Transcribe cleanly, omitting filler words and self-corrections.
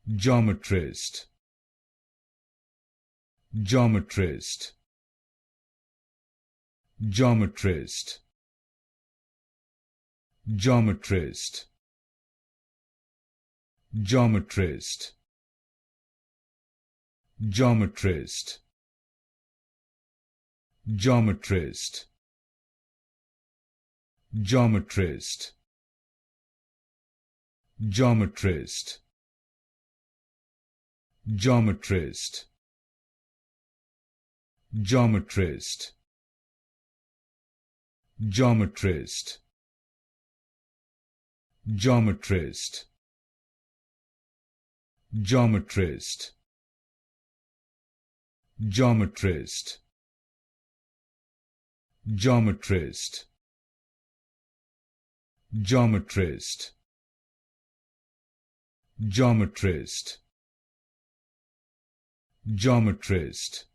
Geometrist, Geometrist, Geometrist, Geometrist, Geometrist, Geometrist, Geometrist, Geometrist, Geometrist, Geometrist, Geometrist, Geometrist, Geometrist, Geometrist, Geometrist, Geometrist, Geometrist, Geometrist, Geometrist,